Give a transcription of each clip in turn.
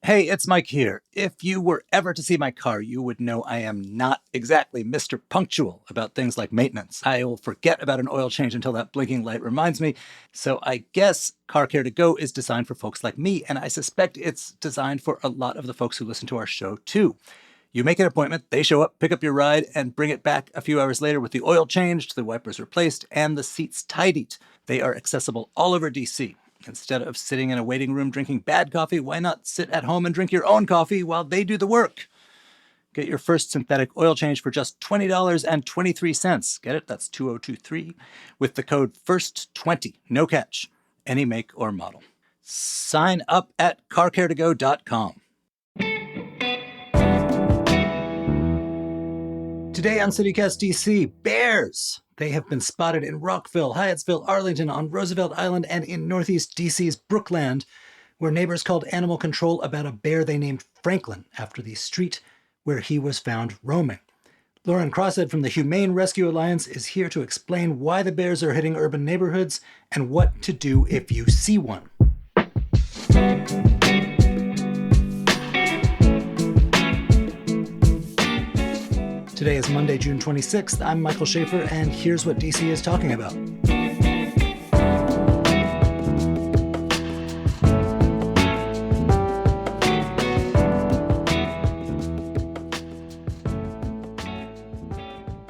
Hey, it's Mike here. If you were ever to see my car, you would know I am not exactly Mr. Punctual about things like maintenance. I will forget about an oil change until that blinking light reminds me. So I guess Car Care to Go is designed for folks like me, and I suspect it's designed for a lot of the folks who listen to our show too. You make an appointment, they show up, pick up your ride, and bring it back a few hours later with the oil changed, the wipers replaced, and the seats tidied. They are accessible all over DC. Instead of sitting in a waiting room drinking bad coffee, why not sit at home and drink your own coffee while they do the work? Get your first synthetic oil change for just $20.23. Get it? That's 2023 with the code FIRST20. No catch. Any make or model. Sign up at carcaretogo.com. Today on CityCast DC, bears. They have been spotted in Rockville, Hyattsville, Arlington, on Roosevelt Island, and in Northeast DC's Brookland, where neighbors called animal control about a bear they named Franklin after the street where he was found roaming. Lauren Crosshead from the Humane Rescue Alliance is here to explain why the bears are hitting urban neighborhoods and what to do if you see one. Today is Monday, June 26th. I'm Michael Schaefer, and here's what DC is talking about.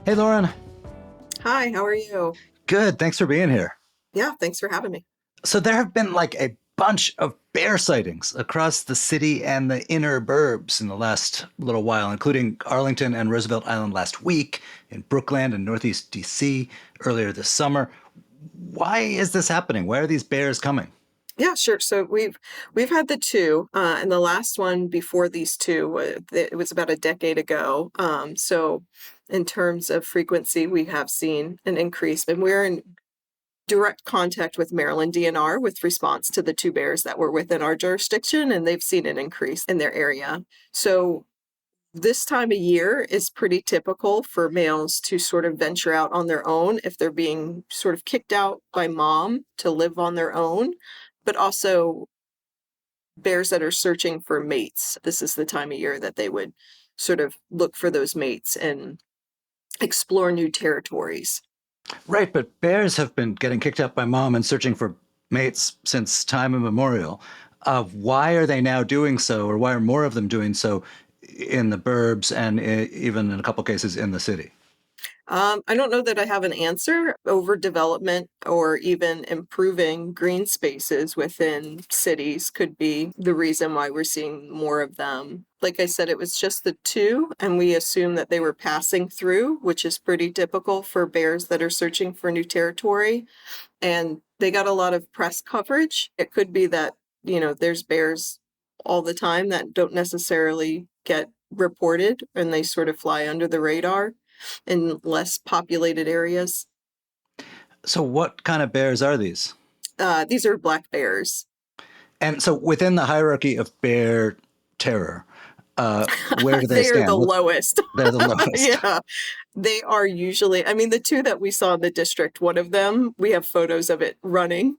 Hey, Lauren. Hi, how are you? Good. Thanks for being here. Yeah, thanks for having me. So there have been like a bunch of bear sightings across the city and the inner burbs in the last little while, including Arlington and Roosevelt Island last week, in Brookland and Northeast DC earlier this summer. Why is this happening? Why are these bears coming? Yeah, sure. So we've had the two, and the last one before these two, it was about a decade ago. So in terms of frequency, we have seen an increase, and we're in direct contact with Maryland DNR with response to the two bears that were within our jurisdiction, and they've seen an increase in their area. So this time of year is pretty typical for males to sort of venture out on their own if they're being sort of kicked out by mom to live on their own, but also bears that are searching for mates. This is the time of year that they would sort of look for those mates and explore new territories. Right, but bears have been getting kicked out by mom and searching for mates since time immemorial. Why are they now doing so, or why are more of them doing so in the burbs and even in a couple cases in the city? I don't know that I have an answer. Overdevelopment or even improving green spaces within cities could be the reason why we're seeing more of them. Like I said, it was just the two, and we assume that they were passing through, which is pretty typical for bears that are searching for new territory. And they got a lot of press coverage. It could be that, there's bears all the time that don't necessarily get reported and they sort of fly under the radar in less populated areas. So what kind of bears are these? These are black bears. And so within the hierarchy of bear terror, where do they They're stand? the lowest. They're the lowest. Yeah, they are usually, I mean, the two that we saw in the district, one of them, we have photos of it running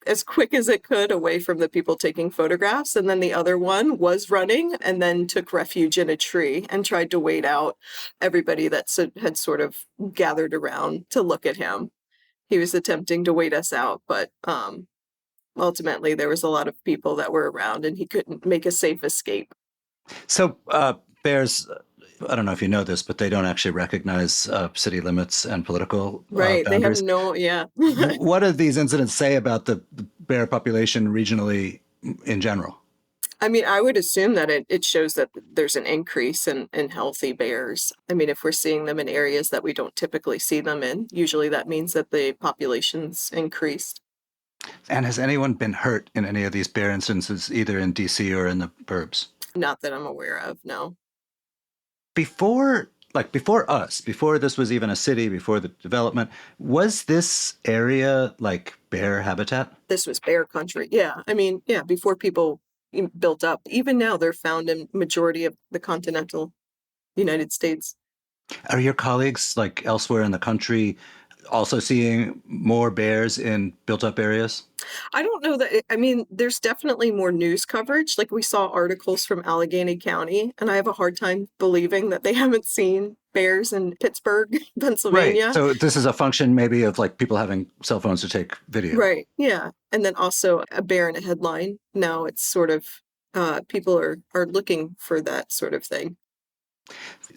as quick as it could away from the people taking photographs. And then the other one was running and then took refuge in a tree and tried to wait out everybody that had sort of gathered around to look at him. He was attempting to wait us out, but ultimately there was a lot of people that were around and he couldn't make a safe escape. So bears, I don't know if you know this, but they don't actually recognize city limits and political Right. They have boundaries. no, yeah. What do these incidents say about the bear population regionally in general? I mean, I would assume that it shows that there's an increase in healthy bears. I mean, if we're seeing them in areas that we don't typically see them in, usually that means that the population's increased. And has anyone been hurt in any of these bear instances, either in DC or in the burbs? Not that I'm aware of, no. Before this was even a city, before the development, was this area like bear habitat? This was bear country. Yeah. I mean, yeah, before people built up. Even now, they're found in majority of the continental United States. Are your colleagues like elsewhere in the country also seeing more bears in built-up areas? I don't know that I mean, there's definitely more news coverage. Like we saw articles from Allegheny County, and I have a hard time believing that they haven't seen bears in Pittsburgh, Right. Pennsylvania. So this is a function maybe of like people having cell phones to take video. Right. Yeah. And then also a bear in a headline. Now it's sort of people are looking for that sort of thing.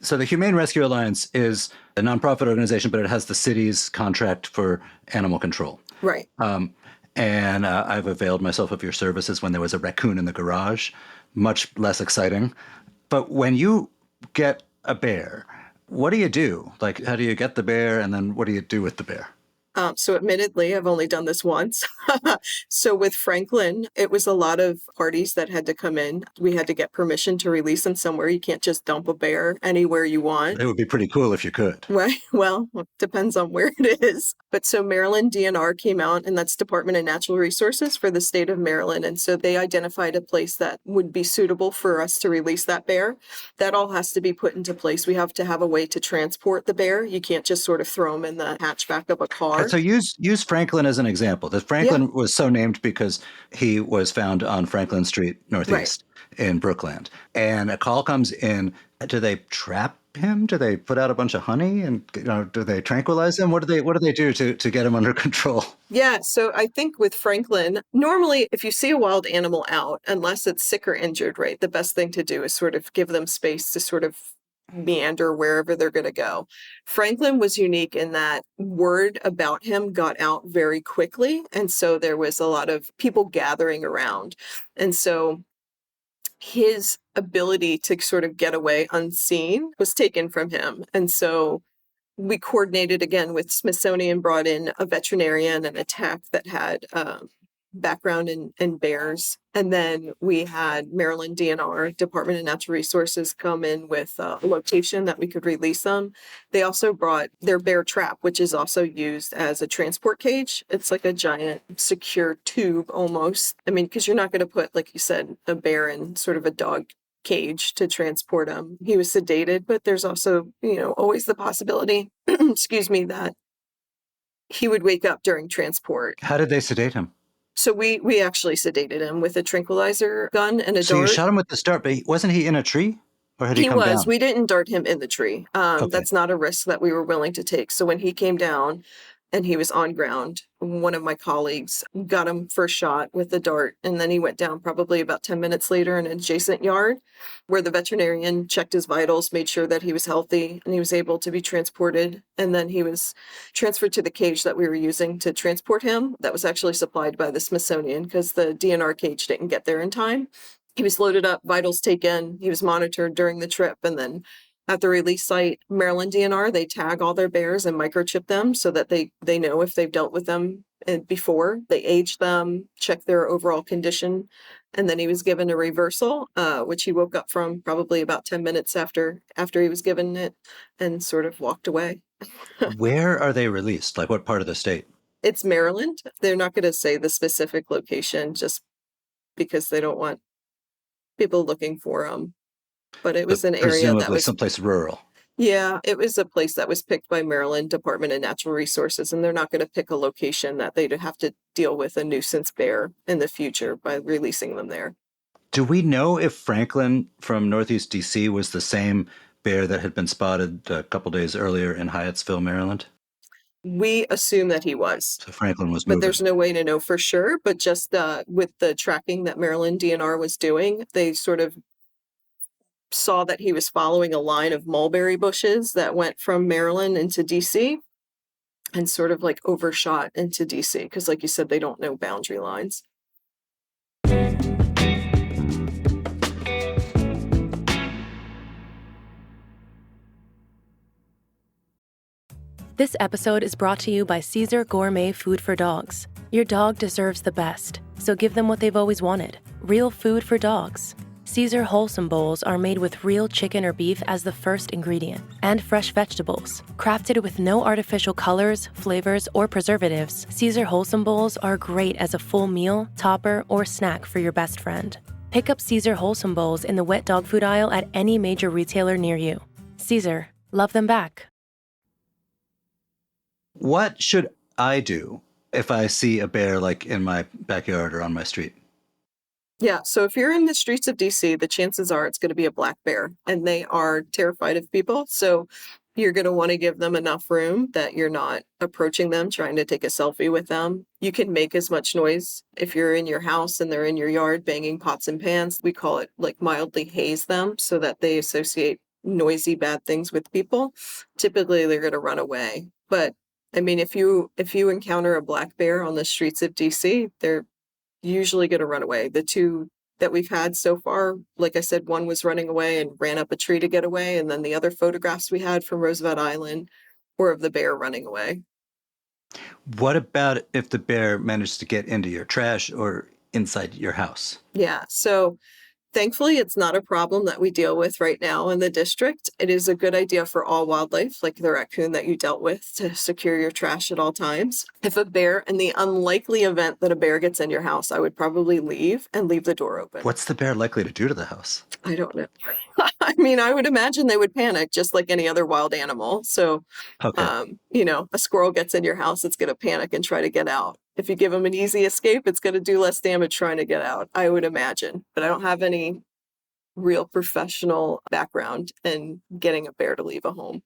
So the Humane Rescue Alliance is a nonprofit organization, but it has the city's contract for animal control. Right. And I've availed myself of your services when there was a raccoon in the garage. Much less exciting. But when you get a bear, what do you do? Like, how do you get the bear, and then what do you do with the bear? So admittedly, I've only done this once. So with Franklin, it was a lot of parties that had to come in. We had to get permission to release him somewhere. You can't just dump a bear anywhere you want. It would be pretty cool if you could. Right. Well, it depends on where it is. But so Maryland DNR came out, and that's Department of Natural Resources for the state of Maryland. And so they identified a place that would be suitable for us to release that bear. That all has to be put into place. We have to have a way to transport the bear. You can't just sort of throw him in the hatchback of a car. So use Franklin as an example. The Franklin was so named because he was found on Franklin Street Northeast in Brookland. And a call comes in. Do they trap him? Do they put out a bunch of honey, and do they tranquilize him? What do they do to get him under control? Yeah, so I think with Franklin, normally if you see a wild animal out, unless it's sick or injured, right, the best thing to do is sort of give them space to sort of meander wherever they're going to go. Franklin was unique in that word about him got out very quickly. And so there was a lot of people gathering around. And so his ability to sort of get away unseen was taken from him. And so we coordinated again with Smithsonian, brought in a veterinarian and a tech that had background in bears. And then we had Maryland DNR, Department of Natural Resources, come in with a location that we could release them. They also brought their bear trap, which is also used as a transport cage. It's like a giant secure tube almost. I mean, because you're not going to put, like you said, a bear in sort of a dog cage to transport him. He was sedated, but there's also, always the possibility, excuse me, that he would wake up during transport. How did they sedate him? So we actually sedated him with a tranquilizer gun and a So you dart. shot him with the dart, but wasn't he in a tree? Or had he He come was. down? We didn't dart him in the tree. Okay. That's not a risk that we were willing to take. So when he came down and he was on ground, one of my colleagues got him first shot with the dart, and then he went down probably about 10 minutes later in an adjacent yard where the veterinarian checked his vitals, made sure that he was healthy, and he was able to be transported. And then he was transferred to the cage that we were using to transport him. That was actually supplied by the Smithsonian because the DNR cage didn't get there in time. He was loaded up, vitals taken, he was monitored during the trip, and then at the release site, Maryland DNR, they tag all their bears and microchip them so that they know if they've dealt with them before. They age them, check their overall condition, and then he was given a reversal, which he woke up from probably about 10 minutes after he was given it, and sort of walked away. Where are they released? Like what part of the state? It's Maryland. They're not going to say the specific location just because they don't want people looking for them. But it was an area that Presumably was, someplace rural. yeah, it was a place that was picked by Maryland Department of Natural Resources, and they're not going to pick a location that they'd have to deal with a nuisance bear in the future by releasing them there. Do we know if Franklin from Northeast D.C. was the same bear that had been spotted a couple days earlier in Hyattsville, Maryland? We assume that he was, So Franklin was but moving. there's no way to know for sure. But just with the tracking that Maryland DNR was doing, they sort of saw that he was following a line of mulberry bushes that went from Maryland into DC and sort of like overshot into DC because, like you said, they don't know boundary lines. This episode is brought to you by Caesar Gourmet Food for Dogs. Your dog deserves the best, so give them what they've always wanted, real food for dogs. Caesar Wholesome Bowls are made with real chicken or beef as the first ingredient, and fresh vegetables. Crafted with no artificial colors, flavors, or preservatives, Caesar Wholesome Bowls are great as a full meal, topper, or snack for your best friend. Pick up Caesar Wholesome Bowls in the wet dog food aisle at any major retailer near you. Caesar, love them back. What should I do if I see a bear like in my backyard or on my street? Yeah, so if you're in the streets of DC, the chances are it's going to be a black bear, and they are terrified of people. So you're going to want to give them enough room that you're not approaching them, trying to take a selfie with them. You can make as much noise if you're in your house and they're in your yard banging pots and pans. We call it like mildly haze them so that they associate noisy bad things with people. Typically, they're going to run away. But I mean, if you encounter a black bear on the streets of DC, they're usually going to run away. The two that we've had so far, like I said, one was running away and ran up a tree to get away. And then the other photographs we had from Roosevelt Island were of the bear running away. What about if the bear managed to get into your trash or inside your house? Yeah. So thankfully, it's not a problem that we deal with right now in the district. It is a good idea for all wildlife, like the raccoon that you dealt with, to secure your trash at all times. If a bear, in the unlikely event that a bear gets in your house, I would probably leave and leave the door open. What's the bear likely to do to the house? I don't know. I mean, I would imagine they would panic just like any other wild animal. So, Okay. a squirrel gets in your house, it's going to panic and try to get out. If you give them an easy escape, it's going to do less damage trying to get out, I would imagine. But I don't have any real professional background in getting a bear to leave a home.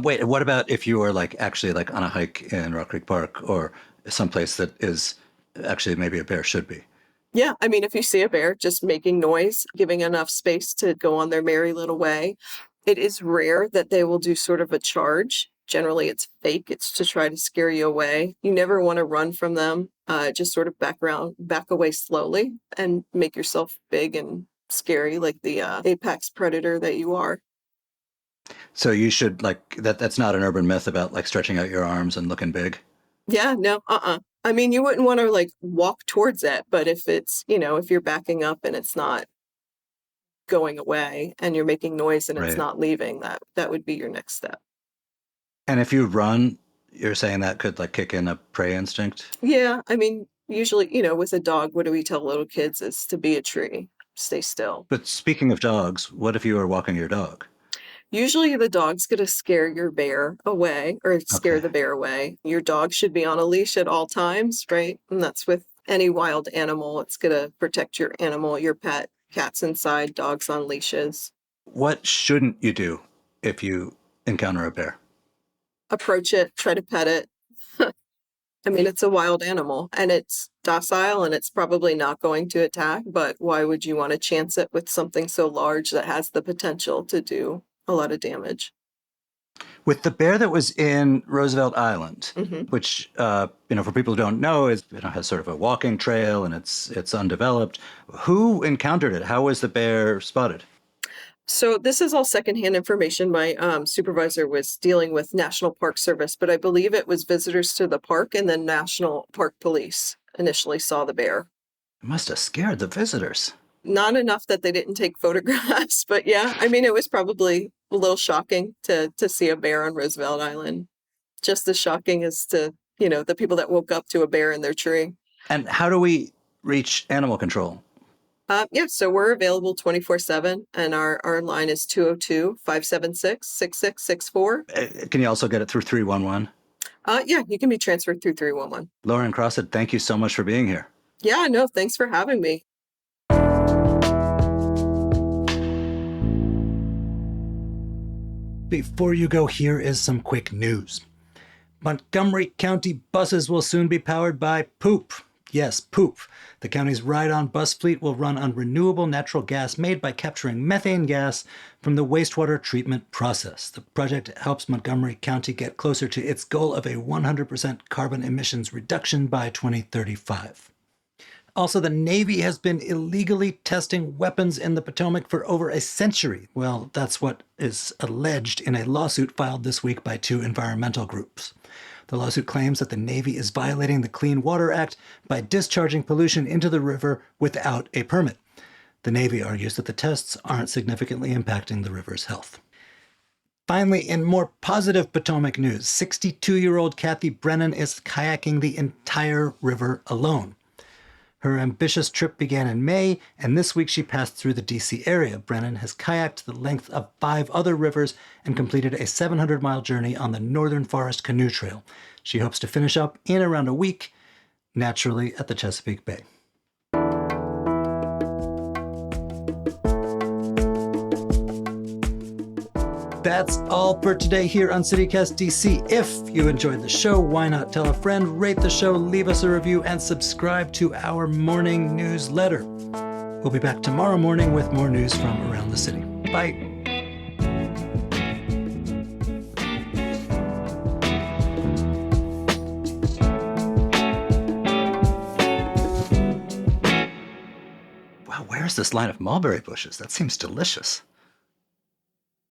Wait, what about if you were like actually like on a hike in Rock Creek Park or someplace that is actually maybe a bear should be? Yeah, I mean, if you see a bear just making noise, giving enough space to go on their merry little way, it is rare that they will do sort of a charge. Generally, it's fake. It's to try to scare you away. You never want to run from them. Just sort of back away slowly and make yourself big and scary like the apex predator that you are. So you should like that's not an urban myth about like stretching out your arms and looking big. Yeah, no, I mean, you wouldn't want to like walk towards it, but if it's, if you're backing up and it's not going away and you're making noise and it's Right. not leaving, that would be your next step. And if you run, you're saying that could like kick in a prey instinct? Yeah, I mean, usually, with a dog, what do we tell little kids is to be a tree, stay still. But speaking of dogs, what if you were walking your dog? Usually the dog's going to scare your bear away or scare Okay. the bear away. Your dog should be on a leash at all times, right? And that's with any wild animal. It's going to protect your animal, your pet. Cats inside, dogs on leashes. What shouldn't you do if you encounter a bear? Approach it, try to pet it. I mean, it's a wild animal and it's docile and it's probably not going to attack, but why would you want to chance it with something so large that has the potential to do a lot of damage? With the bear that was in Roosevelt Island, Hmm. which for people who don't know, is has sort of a walking trail and it's undeveloped. Who encountered it? How was the bear spotted? So this is all secondhand information. My supervisor was dealing with National Park Service, but I believe it was visitors to the park and then National Park Police initially saw the bear. It must have scared the visitors. Not enough that they didn't take photographs, but yeah, I mean, it was probably a little shocking to see a bear on Roosevelt Island. Just as shocking as to, the people that woke up to a bear in their tree. And how do we reach animal control? Yeah, so we're available 24/7, and our line is 202-576-6664. Can you also get it through 311? Yeah, you can be transferred through 311. Lauren Crossett, thank you so much for being here. Yeah, no, thanks for having me. Before you go, here is some quick news. Montgomery County buses will soon be powered by poop. Yes, poop. The county's ride-on bus fleet will run on renewable natural gas made by capturing methane gas from the wastewater treatment process. The project helps Montgomery County get closer to its goal of a 100% carbon emissions reduction by 2035. Also, the Navy has been illegally testing weapons in the Potomac for over a century. Well, that's what is alleged in a lawsuit filed this week by two environmental groups. The lawsuit claims that the Navy is violating the Clean Water Act by discharging pollution into the river without a permit. The Navy argues that the tests aren't significantly impacting the river's health. Finally, in more positive Potomac news, 62-year-old Kathy Brennan is kayaking the entire river alone. Her ambitious trip began in May, and this week she passed through the D.C. area. Brennan has kayaked the length of 5 other rivers and completed a 700-mile journey on the Northern Forest Canoe Trail. She hopes to finish up in around a week, naturally at the Chesapeake Bay. That's all for today here on CityCast DC. If you enjoyed the show, why not tell a friend, rate the show, leave us a review, and subscribe to our morning newsletter. We'll be back tomorrow morning with more news from around the city. Bye. Wow, where's this line of mulberry bushes? That seems delicious.